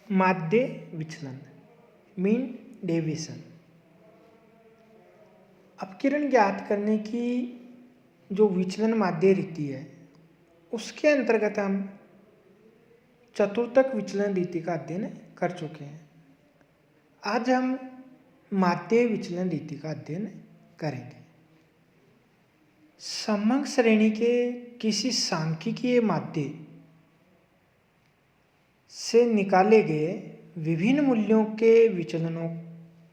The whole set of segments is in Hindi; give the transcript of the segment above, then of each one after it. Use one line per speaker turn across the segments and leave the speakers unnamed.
माध्य विचलन, मीन डेविएशन। अपकिरण ज्ञात करने की जो विचलन माध्य रीति है उसके अंतर्गत हम चतुर्थक विचलन रीति का अध्ययन कर चुके हैं। आज हम माध्य विचलन रीति का अध्ययन करेंगे। समंग श्रेणी के किसी सांख्यिकीय माध्य से निकाले गए विभिन्न मूल्यों के विचलनों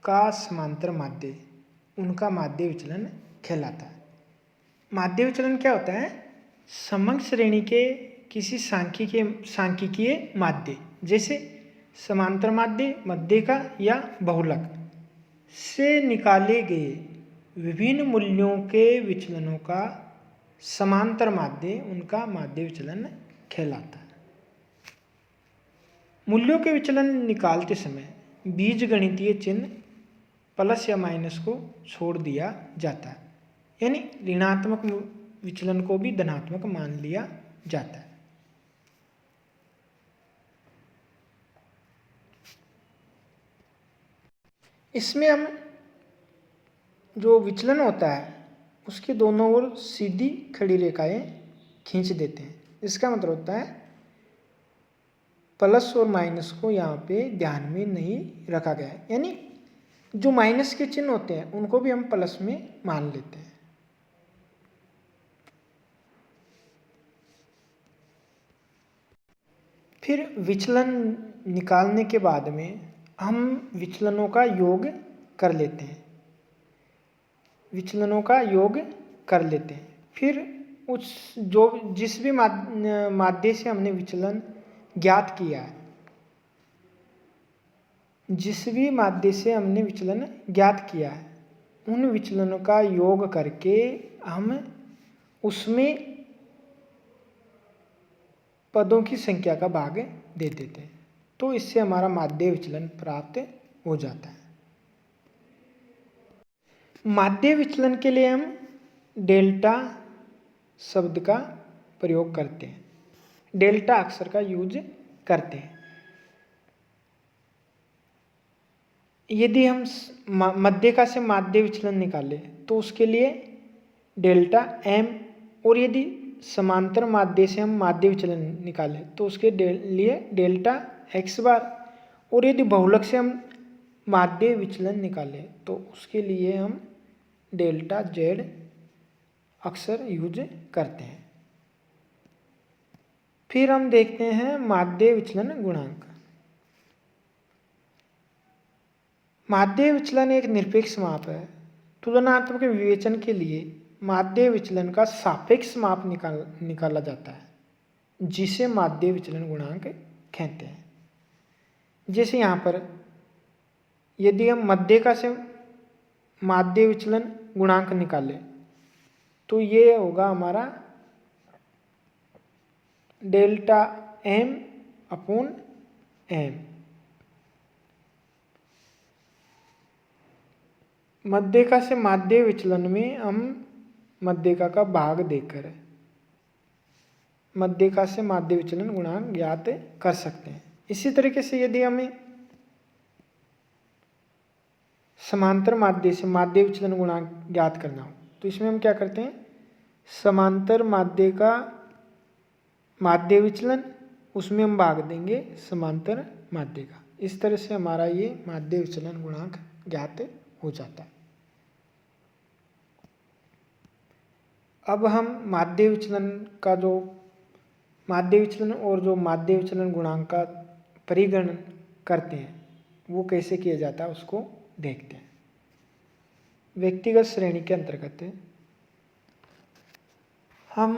का समांतर माध्य उनका माध्य विचलन कहलाता है। माध्य विचलन क्या होता है? समंग श्रेणी के किसी सांख्यिकीय माध्य जैसे समांतर माध्य, मध्यिका या बहुलक से निकाले गए विभिन्न मूल्यों के विचलनों का समांतर माध्य उनका माध्य विचलन कहलाता है। मूल्यों के विचलन निकालते समय बीजगणितीय चिन्ह प्लस या माइनस को छोड़ दिया जाता है, यानी ऋणात्मक विचलन को भी धनात्मक मान लिया जाता है। इसमें हम जो विचलन होता है उसके दोनों ओर सीधी खड़ी रेखाएं खींच देते हैं। इसका मतलब होता है प्लस और माइनस को यहाँ पे ध्यान में नहीं रखा गया है, यानी जो माइनस के चिन्ह होते हैं उनको भी हम प्लस में मान लेते हैं। फिर विचलन निकालने के बाद में हम विचलनों का योग कर लेते हैं। विचलनों का योग कर लेते हैं। फिर जिस भी माध्य से हमने विचलन ज्ञात किया है, जिस भी माध्य से हमने विचलन ज्ञात किया है उन विचलनों का योग करके हम उसमें पदों की संख्या का भाग दे देते हैं, तो इससे हमारा माध्य विचलन प्राप्त हो जाता है। माध्य विचलन के लिए हम डेल्टा शब्द का प्रयोग करते हैं, डेल्टा अक्षर का यूज करते हैं। यदि हम मध्यिका से माध्य विचलन निकालें तो उसके लिए डेल्टा m, और यदि समांतर माध्य से हम माध्य विचलन निकालें तो उसके लिए डेल्टा x बार, और यदि बहुलक से हम माध्य विचलन निकालें तो उसके लिए हम डेल्टा z अक्षर यूज करते हैं। फिर हम देखते हैं माध्य विचलन गुणांक। माध्य विचलन एक निरपेक्ष माप है। तुलनात्मक विवेचन के लिए माध्य विचलन का सापेक्ष माप निकाला जाता है, जिसे माध्य विचलन गुणांक कहते हैं। जैसे यहाँ पर यदि हम मध्यिका से माध्य विचलन गुणांक निकालें तो ये होगा हमारा डेल्टा m अपॉन m। मध्यिका से माध्य विचलन में हम मध्यिका का भाग देकर मध्यिका से माध्य विचलन गुणांक ज्ञात कर सकते हैं। इसी तरीके से यदि हमें समांतर माध्य से माध्य विचलन गुणांक ज्ञात करना हो तो इसमें हम क्या करते हैं, समांतर माध्य का माध्य विचलन उसमें हम भाग देंगे समांतर माध्य का। इस तरह से हमारा ये माध्य विचलन गुणांक ज्ञात हो जाता है। अब हम माध्य विचलन और जो माध्य विचलन गुणांक का परिगणन करते हैं वो कैसे किया जाता है उसको देखते हैं। व्यक्तिगत श्रेणी के अंतर्गत हम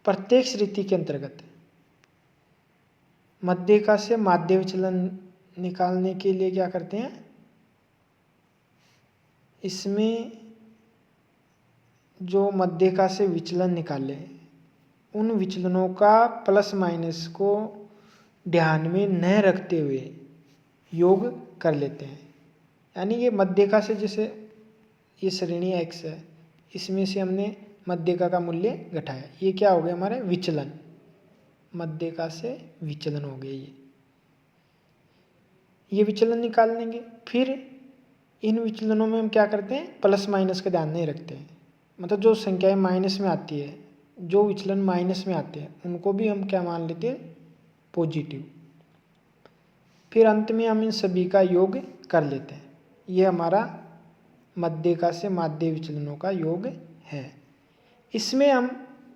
प्रत्येक रीति के अंतर्गत मध्यिका से माध्य विचलन निकालने के लिए क्या करते हैं, इसमें जो मध्यिका से विचलन निकाले उन विचलनों का प्लस माइनस को ध्यान में न रखते हुए योग कर लेते हैं। यानी ये मध्यिका से, जैसे ये श्रेणी x है, इसमें से हमने मध्यिका का मूल्य घटाया, ये क्या हो गया हमारे विचलन, मध्यिका से विचलन हो गया ये। ये विचलन निकाल लेंगे। फिर इन विचलनों में हम क्या करते हैं, प्लस माइनस का ध्यान नहीं रखते हैं। मतलब जो संख्याएं माइनस में आती है, जो विचलन माइनस में आते हैं उनको भी हम क्या मान लेते हैं, पॉजिटिव। फिर अंत में हम इन सभी का योग कर लेते हैं। ये हमारा मध्यिका से माध्य विचलनों का योग है। इसमें हम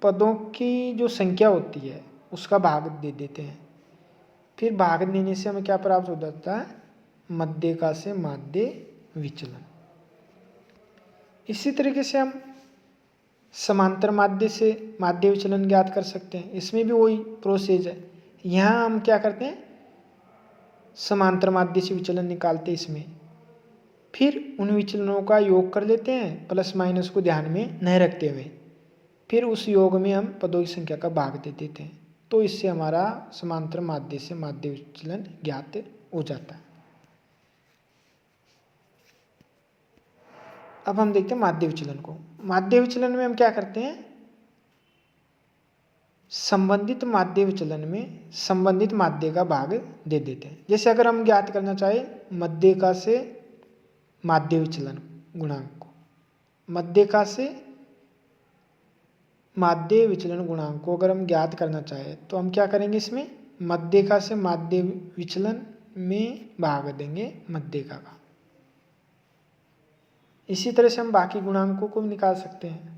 पदों की जो संख्या होती है उसका भाग दे देते हैं। फिर भाग देने से हमें क्या प्राप्त हो जाता है, मध्यिका से माध्य विचलन। इसी तरीके से हम समांतर माध्य से माध्य विचलन ज्ञात कर सकते हैं। इसमें भी वही प्रोसेस है। यहाँ हम क्या करते हैं, समांतर माध्य से विचलन निकालते हैं इसमें, फिर उन विचलनों का योग कर लेते हैं, प्लस माइनस को ध्यान में नहीं रखते हुए। फिर उस योग में हम पदों की संख्या का भाग दे देते हैं। तो इससे हमारा समांतर माध्य से माध्य विचलन ज्ञात हो जाता है। अब हम देखते हैं माध्य विचलन को। माध्य विचलन में हम क्या करते हैं, संबंधित माध्य विचलन में संबंधित माध्य का भाग दे देते हैं। जैसे अगर हम ज्ञात करना चाहे मध्यिका से माध्य विचलन गुणांक को, मध्यिका से माध्य विचलन गुणांक को अगर हम ज्ञात करना चाहे तो हम क्या करेंगे, इसमें मध्यिका से माध्य विचलन में भाग देंगे मध्यिका का। इसी तरह से हम बाकी गुणांकों को भी निकाल सकते हैं।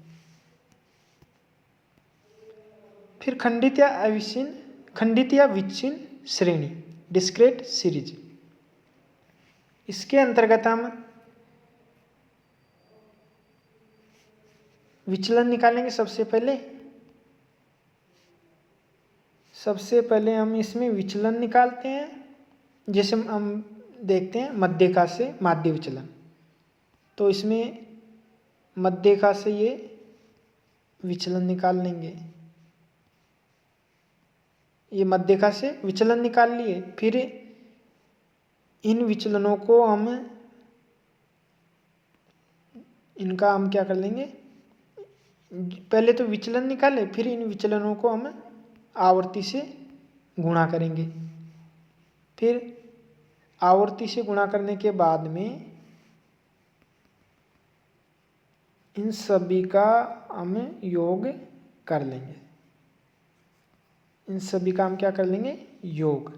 फिर खंडित या अविच्छिन्न, खंडित या विच्छिन्न श्रेणी, डिस्क्रीट सीरीज। इसके अंतर्गत हम विचलन निकालेंगे। सबसे पहले हम इसमें विचलन निकालते हैं। जैसे हम देखते हैं मध्यिका से माध्य विचलन, तो इसमें मध्यिका से ये विचलन निकाल लेंगे। ये मध्यिका से विचलन निकाल लिए। फिर इन विचलनों को हम क्या कर लेंगे, पहले तो विचलन निकाले, फिर इन विचलनों को हम आवर्ती से गुणा करेंगे। फिर आवर्ती से गुणा करने के बाद में इन सभी का हम योग कर लेंगे। इन सभी का हम क्या कर लेंगे, योग।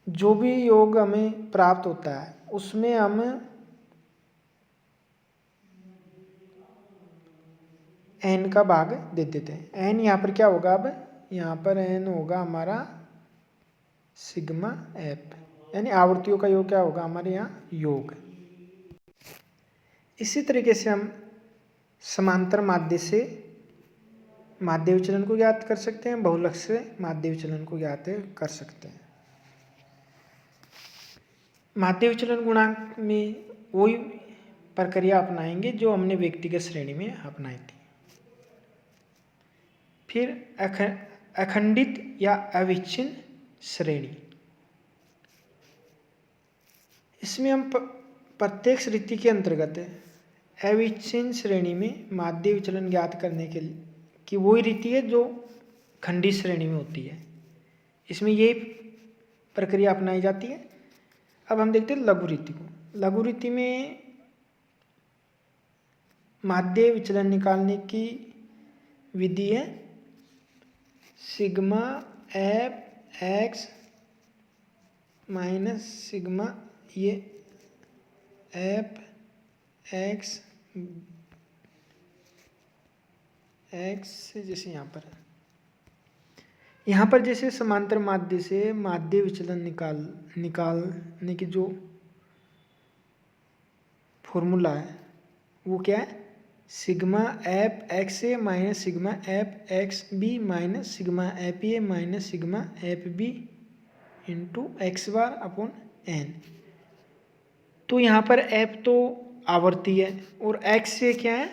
जो भी योग हमें प्राप्त होता है उसमें हम एन का भाग दे देते हैं। एन यहाँ पर क्या होगा, अब यहाँ पर एन होगा हमारा सिग्मा एफ, यानी आवर्तियों का योग क्या होगा हमारे यहाँ, योग। इसी तरीके से हम समांतर माध्य से माध्य विचलन को ज्ञात कर सकते हैं, बहुलक से माध्य विचलन को ज्ञात कर सकते हैं। माध्य विचलन गुणांक में वही प्रक्रिया अपनाएंगे जो हमने व्यक्तिगत श्रेणी में अपनाई थी। फिर अखंडित या अविच्छिन्न श्रेणी। इसमें हम प्रत्येक रीति के अंतर्गत अविच्छिन्न श्रेणी में माध्य विचलन ज्ञात करने के लिए कि वही रीति है जो खंडित श्रेणी में होती है। इसमें ये प्रक्रिया अपनाई जाती है। अब हम देखते हैं लघु रीति को। लघु रीति में माध्य विचलन निकालने की विधि है sigma F x minus sigma ये एफ एक्स से, जैसे यहाँ पर जैसे समांतर माध्य से माध्य विचलन निकालने की जो फॉर्मूला है वो क्या है, sigma F X A minus sigma F X B minus sigma F A minus sigma F B into x bar upon N. तो यहाँ पर एफ तो आवर्ती है और एक्स से क्या है,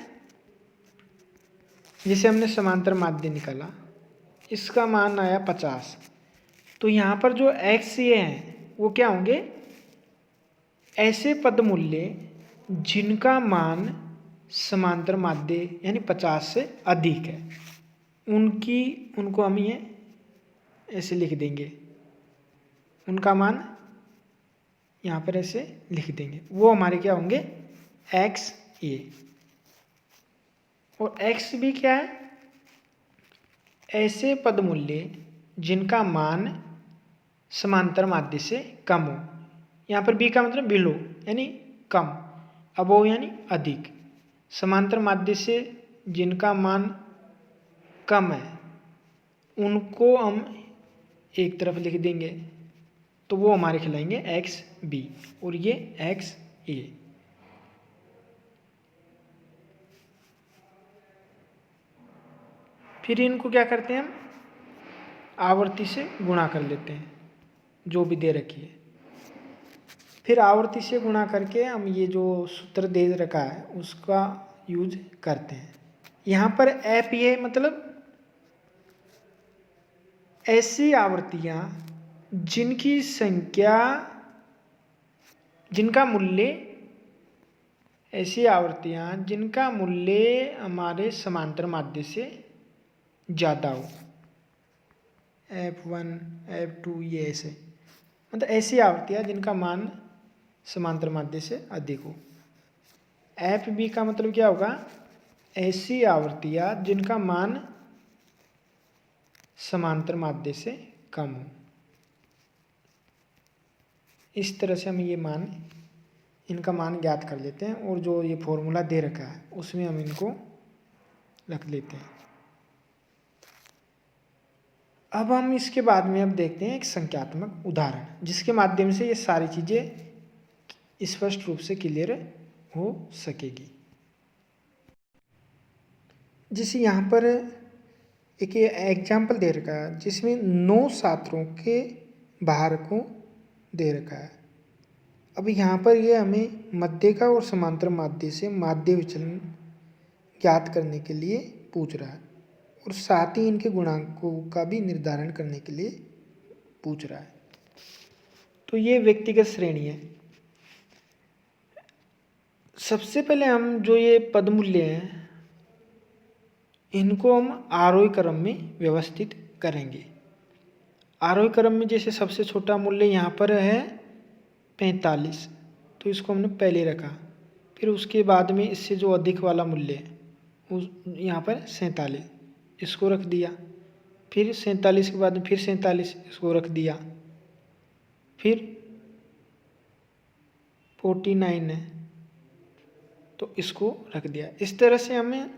जैसे हमने समांतर माध्य निकाला इसका मान आया 50। तो यहाँ पर जो एक्स ये हैं वो क्या होंगे, ऐसे पद मूल्य जिनका मान समांतर माध्य यानी 50 से अधिक है, उनको हम ये ऐसे लिख देंगे। उनका मान यहाँ पर ऐसे लिख देंगे। वो हमारे क्या होंगे, एक्स ए। और एक्स बी क्या है, ऐसे पद मूल्य जिनका मान समांतर माध्य से कम हो। यहाँ पर बी का मतलब बिलो यानी कम, अबोव यानी अधिक। समांतर माध्य से जिनका मान कम है उनको हम एक तरफ लिख देंगे, तो वो हमारे खिलाएंगे एक्स बी और ये एक्स ए। फिर इनको क्या करते हैं, हम आवर्ती से गुणा कर लेते हैं जो भी दे रखी है। फिर आवर्ती से गुणा करके हम ये जो सूत्र दे रखा है उसका यूज करते हैं। यहाँ पर एफ ये मतलब ऐसी आवर्तियाँ जिनकी संख्या, जिनका मूल्य, ऐसी आवर्तियाँ जिनका मूल्य हमारे समांतर माध्य से ज़्यादा हो। F1 F2 ये ऐसे, मतलब ऐसी आवर्तियाँ जिनका मान समांतर माध्य से अधिक हो। एफ बी का मतलब क्या होगा, ऐसी आवर्तियाँ जिनका मान समांतर माध्य से कम हो। इस तरह से हम ये मान, इनका मान ज्ञात कर लेते हैं और जो ये फॉर्मूला दे रखा है उसमें हम इनको रख लेते हैं। अब हम इसके बाद में अब देखते हैं एक संख्यात्मक उदाहरण जिसके माध्यम से ये सारी चीज़ें स्पष्ट रूप से क्लियर हो सकेगी। जैसे यहाँ पर एक एग्जाम्पल दे रखा है जिसमें 9 छात्रों के भार को दे रखा है। अब यहाँ पर ये हमें मध्यिका और समांतर माध्य से माध्य विचलन ज्ञात करने के लिए पूछ रहा है और साथ ही इनके गुणांकों का भी निर्धारण करने के लिए पूछ रहा है। तो ये व्यक्तिगत श्रेणी है। सबसे पहले हम जो ये पद मूल्य हैं इनको हम आरोही क्रम में व्यवस्थित करेंगे। आरोही क्रम में जैसे सबसे छोटा मूल्य यहाँ पर है 45, तो इसको हमने पहले रखा। फिर उसके बाद में इससे जो अधिक वाला मूल्य है उस यहाँ पर 47, इसको रख दिया। फिर 47 के बाद में फिर 47, इसको रख दिया। फिर 49 है तो इसको रख दिया। इस तरह से हमें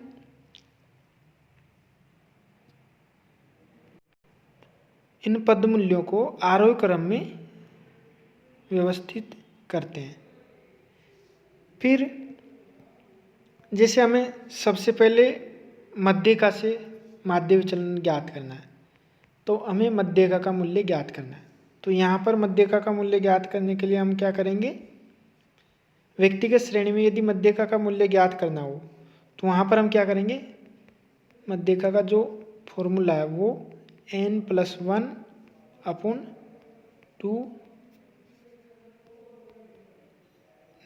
इन पद मूल्यों को आरोही क्रम में व्यवस्थित करते हैं। फिर जैसे हमें सबसे पहले मध्यिका से माध्य विचलन ज्ञात करना है, तो हमें मध्यिका का मूल्य ज्ञात करना है। तो यहाँ पर मध्यिका का मूल्य ज्ञात करने के लिए हम क्या करेंगे, व्यक्तिगत श्रेणी में यदि मध्यिका का मूल्य ज्ञात करना हो तो वहाँ पर हम क्या करेंगे, मध्यिका का जो फॉर्मूला है वो n+1/2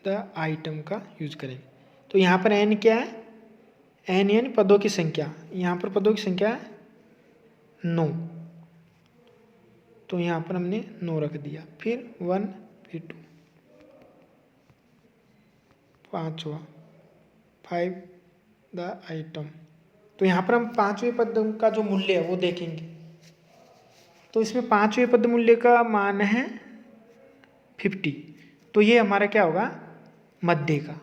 द आइटम का यूज करेंगे। तो यहाँ पर n क्या है, n यानी पदों की संख्या। यहाँ पर पदों की संख्या है 9, तो यहाँ पर हमने 9 रख दिया। फिर 1, फिर 2, 5वां 5 द आइटम। तो यहाँ पर हम 5वें पद का जो मूल्य है वो देखेंगे। तो इसमें 5वें पद मूल्य का मान है 50, तो ये हमारा क्या होगा, मध्य का।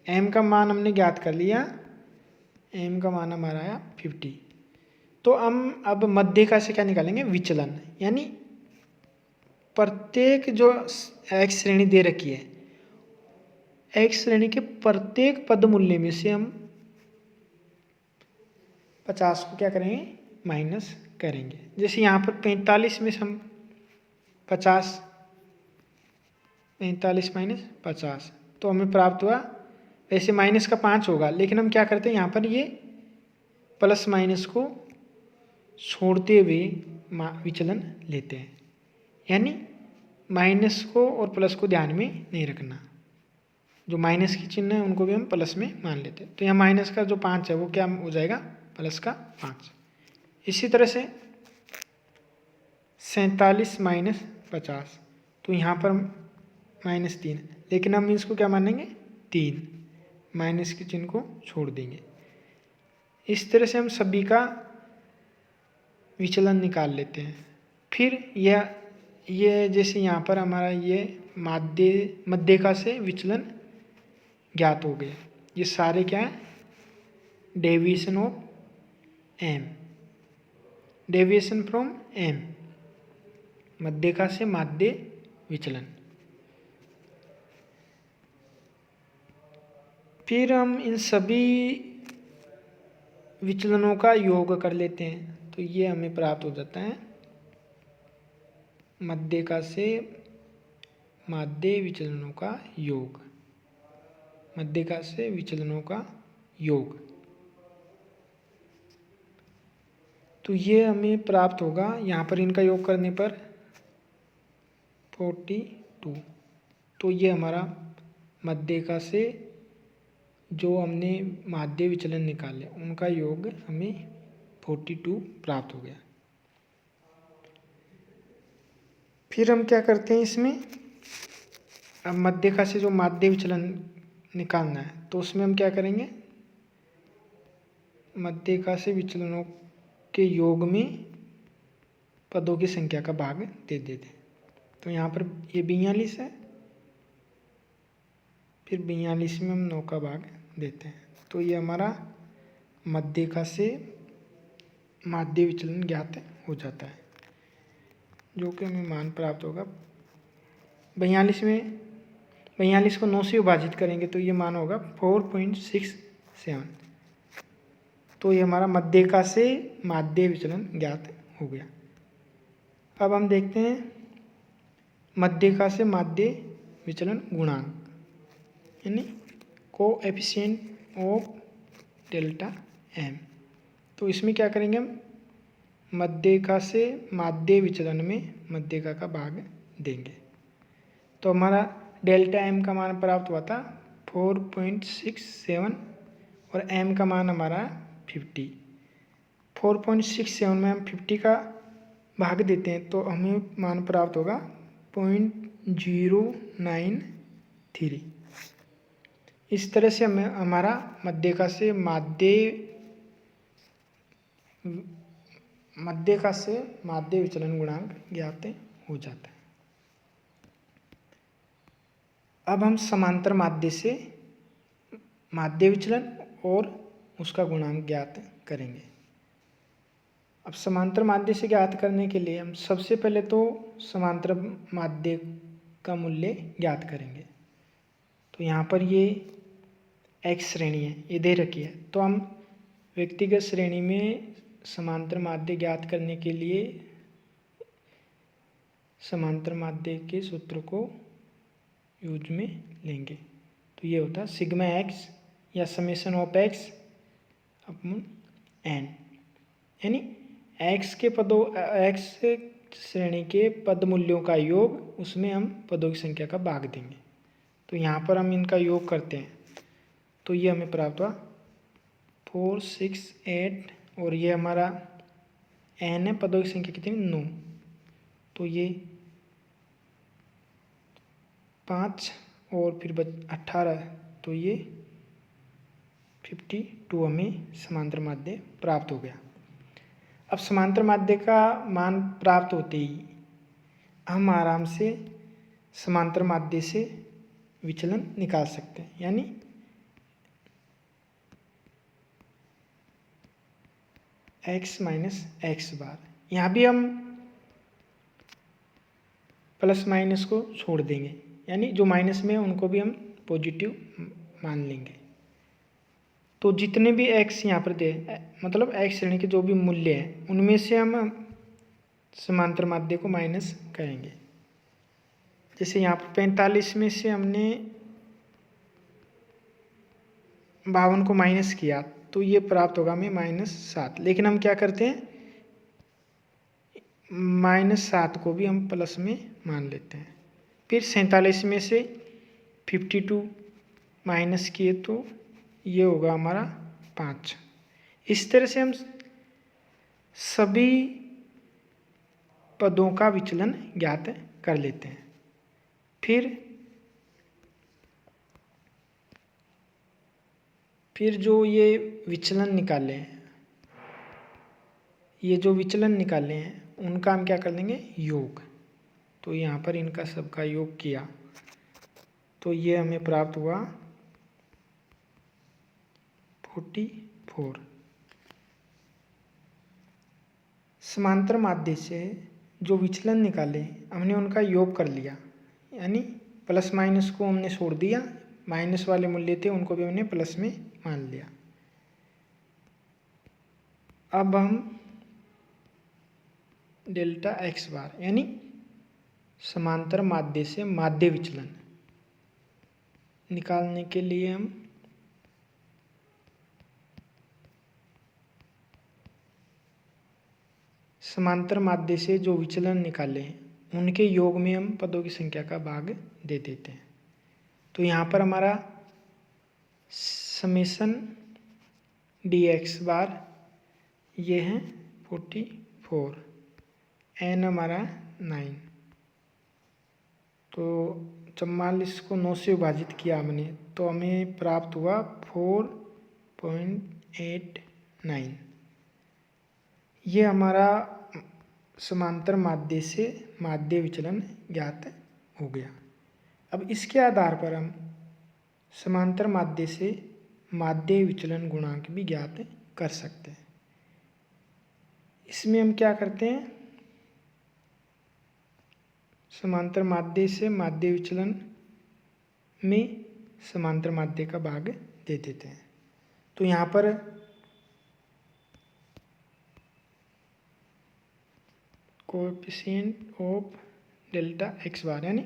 m का मान हमने ज्ञात कर लिया, m का मान हमारा आया 50। तो हम अब मध्यिका से क्या निकालेंगे, विचलन, यानी प्रत्येक जो x श्रेणी दे रखी है, x श्रेणी के प्रत्येक पद मूल्य में से हम 50 को क्या करेंगे, माइनस करेंगे। जैसे यहाँ पर 45 में से हम 50, 45 माइनस 50, तो हमें प्राप्त हुआ, वैसे माइनस का 5 होगा लेकिन हम क्या करते हैं यहाँ पर ये प्लस माइनस को छोड़ते हुए विचलन लेते हैं, यानी माइनस को और प्लस को ध्यान में नहीं रखना। जो माइनस की चिन्ह है उनको भी हम प्लस में मान लेते हैं। तो यहाँ माइनस का जो 5 है वो क्या हो जाएगा, प्लस का 5। इसी तरह से 47 माइनस 50, तो यहाँ पर -3, लेकिन हम इसको क्या मानेंगे 3, माइनस के चिन्ह को छोड़ देंगे। इस तरह से हम सभी का विचलन निकाल लेते हैं। फिर ये जैसे यहाँ पर हमारा ये मध्यिका से विचलन ज्ञात हो गए। ये सारे क्या है, deviation of M, deviation from M, मध्यिका से माध्य विचलन। फिर हम इन सभी विचलनों का योग कर लेते हैं, तो ये हमें प्राप्त हो जाता है मध्यिका से माध्य विचलनों का योग, मध्यिका से विचलनों का योग। तो ये हमें प्राप्त होगा, यहाँ पर इनका योग करने पर 42। तो ये हमारा मध्यिका से जो हमने माध्य विचलन निकाले उनका योग हमें 42 प्राप्त हो गया। फिर हम क्या करते हैं इसमें, अब मध्यिका से जो माध्य विचलन निकालना है तो उसमें हम क्या करेंगे, मध्यिका से विचलनों के योग में पदों की संख्या का भाग दे देते हैं। तो यहाँ पर ये 42 है, फिर 42 में हम 9 का भाग देते हैं, तो ये हमारा मध्यिका से माध्य विचलन ज्ञात हो जाता है, जो कि हमें मान प्राप्त होगा 42 को 9 से विभाजित करेंगे तो ये मान होगा 4.67। तो ये हमारा मध्यिका से माध्य विचलन ज्ञात हो गया। अब हम देखते हैं मध्यिका से माध्य विचलन गुणांक, यानी कोएफिशिएंट ऑफ डेल्टा एम। तो इसमें क्या करेंगे हम, मध्यिका से माध्य विचलन में मध्यिका का भाग देंगे। तो हमारा डेल्टा एम का मान प्राप्त हुआ था 4.67 और एम का मान हमारा 50। 4.67 में हम 50 का भाग देते हैं तो हमें मान प्राप्त होगा 0.093। इस तरह से हमें हमारा मध्यिका से माध्य विचलन गुणांक ज्ञात हो जाता है। अब हम समांतर माध्य से माध्य विचलन और उसका गुणांक ज्ञात करेंगे। अब समांतर माध्य से ज्ञात करने के लिए हम सबसे पहले तो समांतर माध्य का मूल्य ज्ञात करेंगे। तो यहाँ पर ये x श्रेणी है, ये दे रखी है, तो हम व्यक्तिगत श्रेणी में समांतर माध्य ज्ञात करने के लिए समांतर माध्य के सूत्र को यूज में लेंगे। तो ये होता है सिग्मा x या summation of x upon n, यानी x श्रेणी के पद मूल्यों का योग, उसमें हम पदों की संख्या का भाग देंगे। तो यहाँ पर हम इनका योग करते हैं तो ये हमें प्राप्त हुआ 468 और ये हमारा n है, पदों की संख्या कितनी 9, तो ये 5 और फिर 18, तो ये 52 हमें समांतर माध्य प्राप्त हो गया। अब समांतर माध्य का मान प्राप्त होते ही हम आराम से समांतर माध्य से विचलन निकाल सकते हैं, यानी x माइनस एक्स बार। यहाँ भी हम प्लस माइनस को छोड़ देंगे, यानी जो माइनस में है उनको भी हम पॉजिटिव मान लेंगे। तो जितने भी x यहाँ पर दे, मतलब x श्रेणी के जो भी मूल्य हैं उनमें से हम समांतर माध्य को माइनस करेंगे। जैसे यहाँ पर 45 में से हमने 52 को माइनस किया तो ये प्राप्त होगा हमें -7, लेकिन हम क्या करते हैं -7 को भी हम प्लस में मान लेते हैं। फिर 47 में से 52 माइनस किए तो ये होगा हमारा 5। इस तरह से हम सभी पदों का विचलन ज्ञात कर लेते हैं। फिर जो ये विचलन निकाले हैं, ये जो विचलन निकाले हैं उनका हम क्या कर लेंगे, योग। तो यहाँ पर इनका सबका योग किया तो ये हमें प्राप्त हुआ 44। समांतर माध्य से जो विचलन निकाले हमने उनका योग कर लिया, यानी प्लस माइनस को हमने छोड़ दिया, माइनस वाले मूल्य थे उनको भी हमने प्लस में मान लिया। अब हम डेल्टा एक्स बार यानी समांतर माध्य से माध्य विचलन निकालने के लिए हम समांतर माध्य से जो विचलन निकाले हैं उनके योग में हम पदों की संख्या का भाग दे देते हैं। तो यहाँ पर हमारा समेशन डी एक्स बार ये है 44, एन हमारा 9। तो 44 को 9 से विभाजित किया हमने तो हमें प्राप्त हुआ 4.89। ये हमारा समांतर माध्य से माध्य विचलन ज्ञात हो गया। अब इसके आधार पर हम समांतर माध्य से माध्य विचलन गुणांक भी ज्ञात कर सकते हैं। इसमें हम क्या करते हैं, समांतर माध्य से माध्य विचलन में समांतर माध्य का भाग दे देते हैं। तो यहाँ पर कोएफिशिएंट ऑफ डेल्टा एक्स बार यानी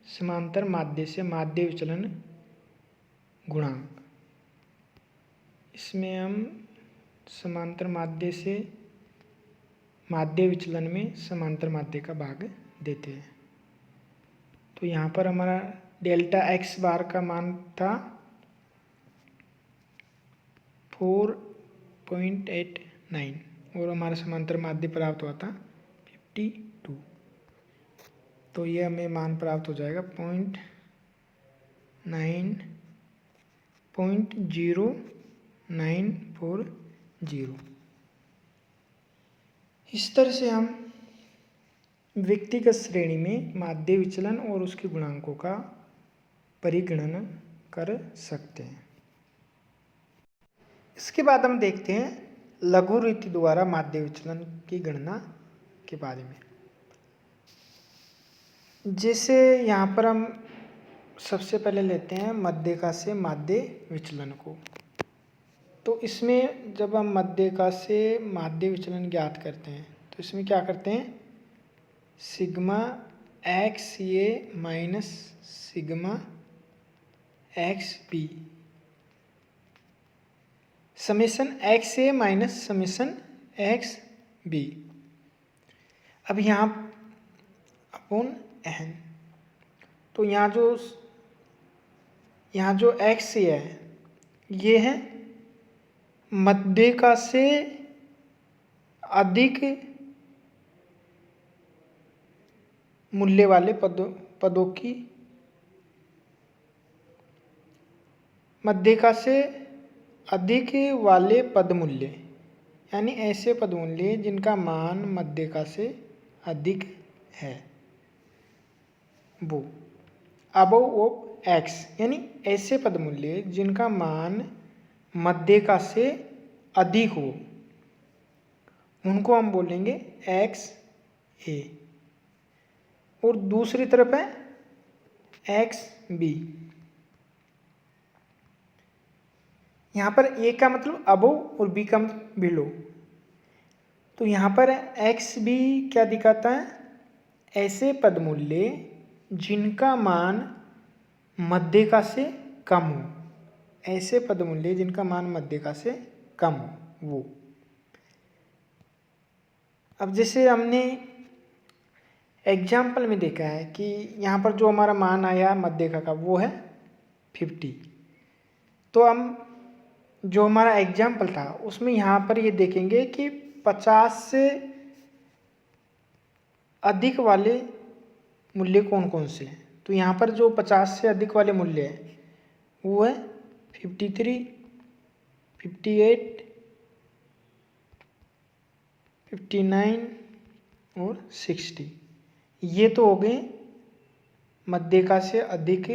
समांतर माध्य से माध्य विचलन गुणांक, इसमें हम समांतर माध्य से माध्य विचलन में समांतर माध्य का भाग देते हैं। तो यहाँ पर हमारा डेल्टा एक्स बार का मान था 4.89 और हमारा समांतर माध्य प्राप्त हुआ था 52। तो ये हमें मान प्राप्त हो जाएगा 0.0940। इस तरह से हम व्यक्तिगत श्रेणी में माध्य विचलन और उसके गुणांकों का परिगणन कर सकते हैं। इसके बाद हम देखते हैं लघु रीति द्वारा माध्य विचलन की गणना के बारे में। जैसे यहाँ पर हम सबसे पहले लेते हैं मध्यका से माध्य विचलन को। तो इसमें जब हम मध्यका से माध्य विचलन ज्ञात करते हैं तो इसमें क्या करते हैं, sigma x A minus sigma x B, summation x A minus summation x B. अब यहाँ अपॉन एन, तो यहाँ जो एक्स ए है ये है मध्यका से अधिक मूल्य वाले पदों की, मध्यका से अधिक वाले पद मूल्य, यानी ऐसे पद मूल्य जिनका मान मध्यका से अधिक है वो। अबव ऑफ एक्स यानी ऐसे पद मूल्य जिनका मान मध्यका से अधिक हो, उनको हम बोलेंगे एक्स ए। और दूसरी तरफ है एक्स बी। यहाँ पर ए का मतलब अबव और बी का मतलब बिलो। तो यहाँ पर एक्स बी क्या दिखाता है, ऐसे पद मूल्य जिनका मान मध्यका से कम हो, ऐसे पद मूल्य जिनका मान मध्यका से कम हो वो। अब जैसे हमने एग्जाम्पल में देखा है कि यहाँ पर जो हमारा मान आया मध्यका का वो है 50। तो हम जो हमारा एग्जाम्पल था उसमें यहाँ पर ये देखेंगे कि 50 से अधिक वाले मूल्य कौन कौन से हैं। तो यहाँ पर जो 50 से अधिक वाले मूल्य हैं वो है 53, 58, 59 और 60। ये तो हो गए मध्यिका से अधिक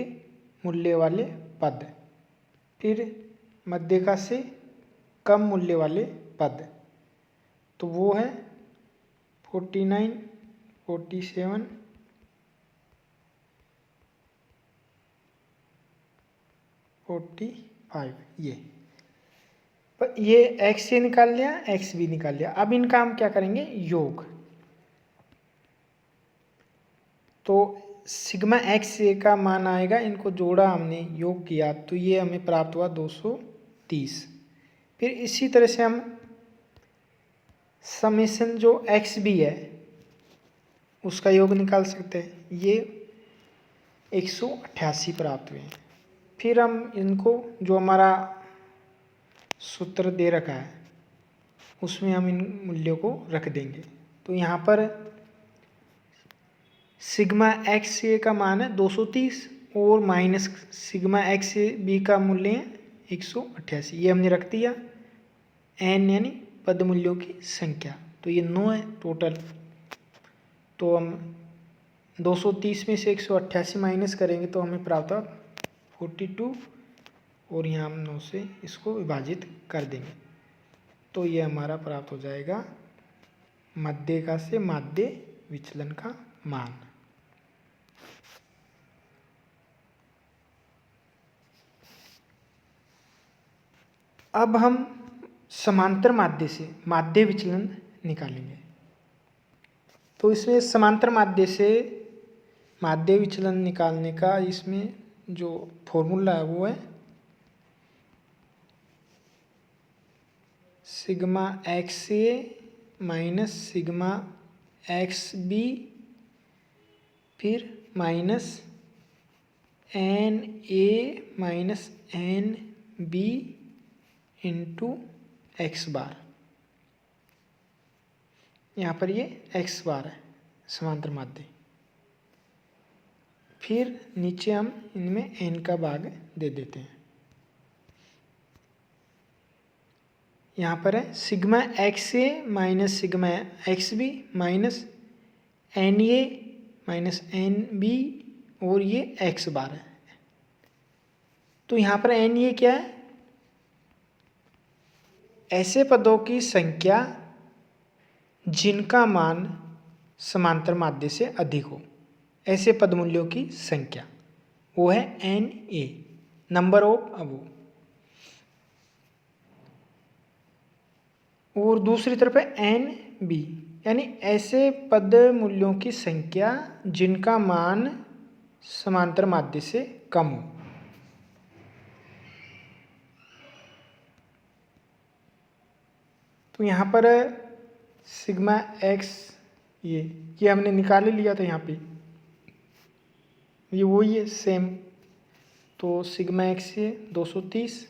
मूल्य वाले पद। फिर मध्यिका से कम मूल्य वाले पद, तो वो है 49, 47, 45। ये एक्स ए निकाल लिया, एक्स बी निकाल लिया। अब इनका हम क्या करेंगे, योग। तो सिग्मा एक्स ए का मान आएगा, इनको जोड़ा हमने, योग किया, तो ये हमें प्राप्त हुआ 230। फिर इसी तरह से हम समेशन जो एक्स बी है उसका योग निकाल सकते हैं। ये 188 प्राप्त हुए हैं। फिर हम इनको, जो हमारा सूत्र दे रखा है उसमें हम इन मूल्यों को रख देंगे। तो यहाँ पर सिग्मा एक्स ए का मान है 230 और माइनस सिग्मा एक्स बी का मूल्य है 188। ये हमने रख दिया। एन यानी पद मूल्यों की संख्या, तो ये 9 है टोटल। तो हम 230 में से 188 माइनस करेंगे तो हमें प्राप्त होगा 42, और यहाँ हम 9 से इसको विभाजित कर देंगे। तो ये हमारा प्राप्त हो जाएगा मध्यिका से माध्य विचलन का मान। अब हम समांतर माध्य से माध्य विचलन निकालेंगे। तो इसमें समांतर माध्य से माध्य विचलन निकालने का इसमें जो फॉर्मूला है वो है sigma x A minus sigma x B, फिर minus N A minus N B into x bar. यहाँ पर ये एक्स बार है समांतर माध्य। फिर नीचे हम इनमें एन का भाग दे देते हैं। यहाँ पर है sigma x A minus sigma x B minus N A minus N B, और ये एक्स बार है। तो यहाँ पर एन ए क्या है, ऐसे पदों की संख्या जिनका मान समांतर माध्य से अधिक हो, ऐसे पद मूल्यों की संख्या, वो है N A, number of above. और दूसरी तरफ है एन बी, यानी ऐसे पद मूल्यों की संख्या जिनका मान समांतर माध्य से कम हो। तो यहाँ पर सिग्मा एक्स ये हमने निकाल ही लिया था यहाँ पे, ये वही है सेम। तो सिग्मा एक्स ये 230,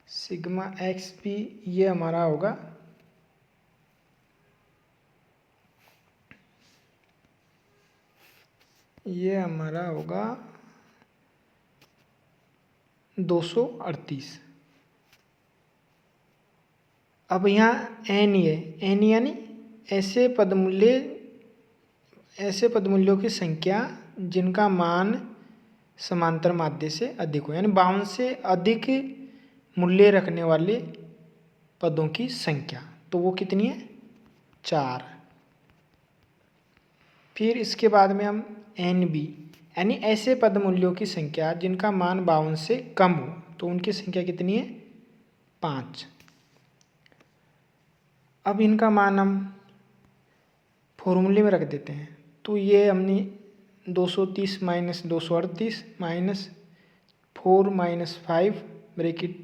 सिग्मा एक्स भी ये हमारा होगा 238। अब यहाँ एन ये एन यानी ऐसे पद मूल्यों की संख्या जिनका मान समांतर माध्य से अधिक हो, यानी 52 से अधिक मूल्य रखने वाले पदों की संख्या। तो वो कितनी है, 4। फिर इसके बाद में हम एन बी, यानी ऐसे पद मूल्यों की संख्या जिनका मान 52 से कम हो, तो उनकी संख्या कितनी है, 5। अब इनका मान हम फॉर्मूले में रख देते हैं। तो ये हमने 230 minus 238 minus 4 minus 5 bracket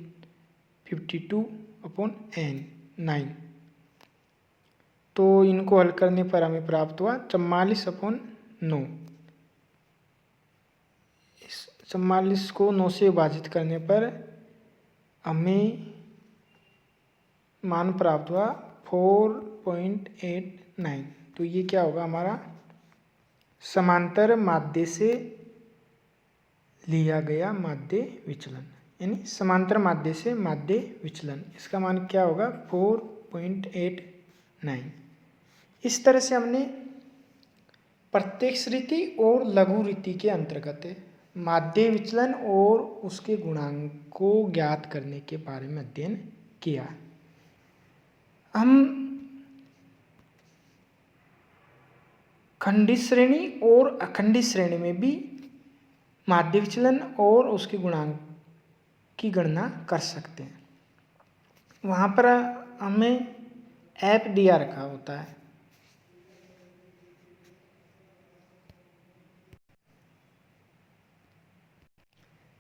52 upon N 9। तो इनको हल करने पर हमें प्राप्त हुआ 44/9। इस 44 को 9 से विभाजित करने पर हमें मान प्राप्त हुआ 4.89। तो ये क्या होगा हमारा समांतर माध्य से लिया गया माध्य विचलन, यानी समांतर माध्य से माध्य विचलन, इसका मान क्या होगा 4.89। इस तरह से हमने प्रत्यक्ष रीति और लघु रीति के अंतर्गत माध्य विचलन और उसके गुणांक को ज्ञात करने के बारे में अध्ययन किया। हम खंडित श्रेणी और अखंडित श्रेणी में भी माध्य विचलन और उसके गुणांक की गणना कर सकते हैं। वहाँ पर हमें एफ दिया रखा होता है।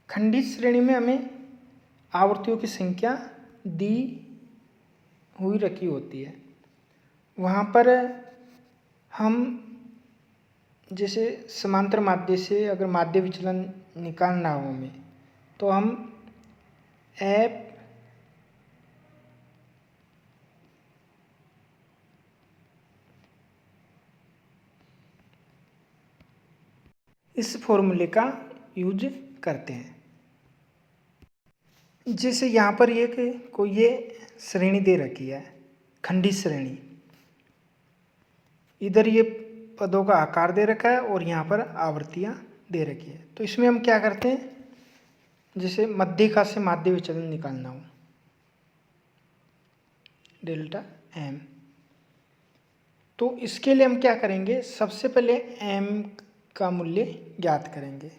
खंडित श्रेणी में हमें आवृत्तियों की संख्या दी हुई रखी होती है। वहाँ पर हम जैसे समांतर माध्य से अगर माध्य विचलन निकालना हो हमें, तो हम एफ इस फॉर्मूले का यूज करते हैं। जैसे यहाँ पर ये श्रेणी दे रखी है, खंडित श्रेणी। इधर ये पदों का आकार दे रखा है और यहाँ पर आवृत्तियाँ दे रखी है। तो इसमें हम क्या करते हैं, जैसे मध्यिका से माध्य विचलन निकालना हो, डेल्टा एम, तो इसके लिए हम क्या करेंगे, सबसे पहले एम का मूल्य ज्ञात करेंगे।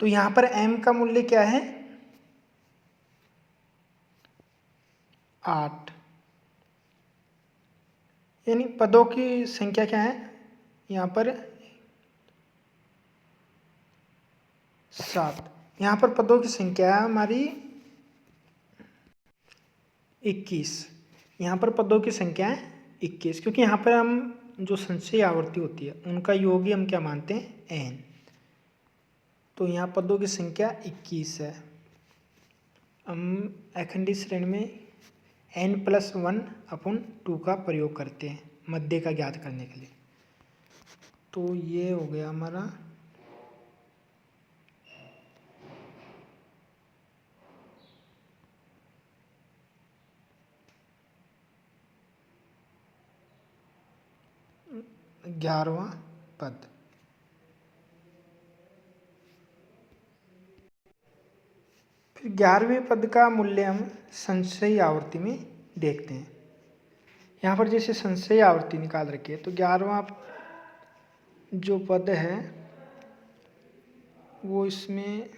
तो यहाँ पर एम का मूल्य क्या है 8, यानी पदों की संख्या क्या है यहाँ पर 7। यहाँ पर पदों की संख्या है हमारी 21। यहाँ पर पदों की संख्या है 21, क्योंकि यहाँ पर हम जो संचयी आवृत्ति होती है उनका योग ही हम क्या मानते हैं n। तो यहाँ पदों की संख्या 21 है। हम अखंडित श्रेणी में n+1/2 का प्रयोग करते हैं मध्य का ज्ञात करने के लिए। तो ये हो गया हमारा ग्यारहवां पद। फिर 11वें पद का मूल्य हम संचयी आवृत्ति में देखते हैं। यहाँ पर जैसे संचयी आवृत्ति निकाल रखी है, तो 11वां जो पद है वो इसमें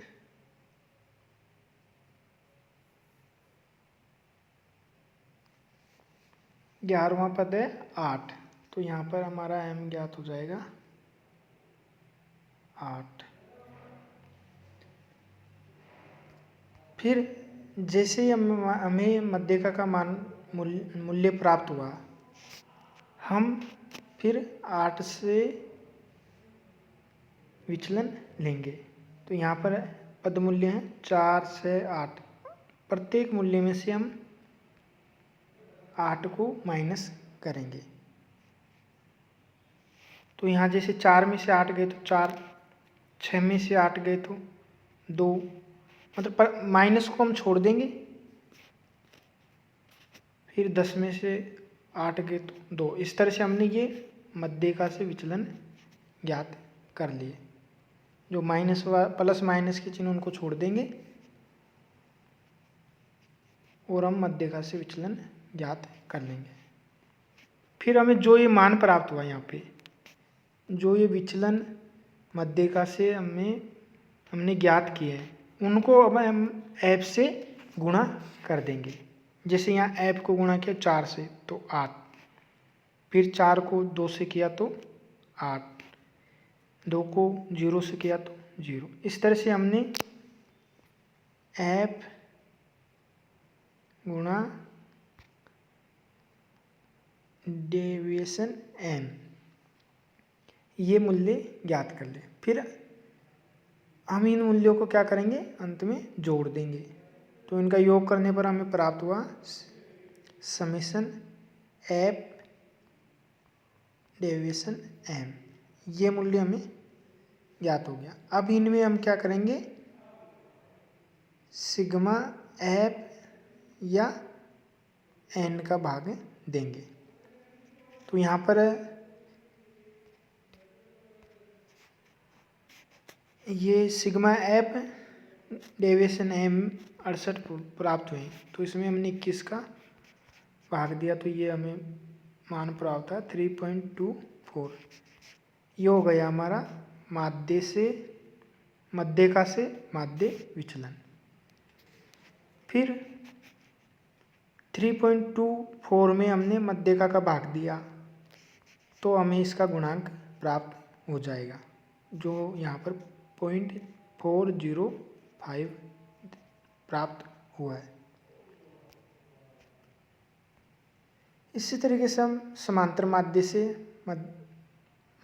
ग्यारहवां पद है 8। तो यहाँ पर हमारा m ज्ञात हो जाएगा 8। फिर जैसे ही हमें मध्यिका का मान मूल्य प्राप्त हुआ, हम फिर 8 से विचलन लेंगे। तो यहाँ पर पद मूल्य है 4 से 8। प्रत्येक मूल्य में से हम 8 को माइनस करेंगे। तो यहाँ जैसे 4 में से 8 गए तो 4, 6 में से 8 गए तो 2, मतलब माइनस को हम छोड़ देंगे। फिर 10 में से 8 गए तो 2। इस तरह से हमने ये मध्यिका से विचलन ज्ञात कर लिए। जो माइनस प्लस माइनस के चिन्ह उनको छोड़ देंगे और हम मध्यिका से विचलन ज्ञात कर लेंगे। फिर हमें जो ये मान प्राप्त हुआ, यहाँ पे जो ये विचलन मध्यिका से हमने ज्ञात किए हैं, उनको अब हम एफ से गुणा कर देंगे। जैसे यहाँ एफ को गुणा किया 4 से तो 8, फिर 4 को 2 से किया तो 8, 2 को 0 से किया तो 0। इस तरह से हमने एफ गुणा डेविएशन एम ये मूल्य ज्ञात कर ले। फिर हम इन मूल्यों को क्या करेंगे, अंत में जोड़ देंगे। तो इनका योग करने पर हमें प्राप्त हुआ समेशन एफ डेविएशन एम। ये मूल्य हमें ज्ञात हो गया। अब इनमें हम क्या करेंगे, सिग्मा एफ या एन का भाग देंगे। तो यहाँ पर ये सिग्मा एफ डेविएशन एम 68 प्राप्त हुए, तो इसमें हमने 21 का भाग दिया, तो ये हमें मान प्राप्त था 3.24। ये हो गया हमारा मध्यका से माध्य विचलन। फिर 3.24 में हमने मध्यका का भाग दिया, तो हमें इसका गुणांक प्राप्त हो जाएगा, जो यहाँ पर 0.405 प्राप्त हुआ है। इसी तरीके से हम समांतर माध्य से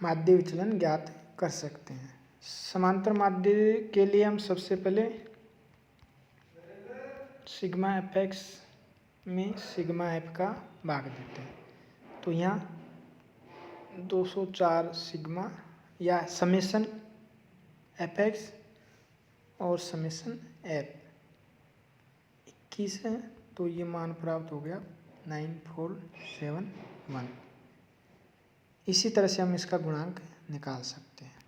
माध्य विचलन ज्ञात कर सकते हैं। समांतर माध्य के लिए हम सबसे पहले सिग्मा एफ एक्स में सिग्मा एफ का भाग देते हैं। तो यहाँ 204 सिग्मा या समेशन एफ एक्स और समेशन एफ 21 है, तो ये मान प्राप्त हो गया 9471। इसी तरह से हम इसका गुणांक निकाल सकते हैं।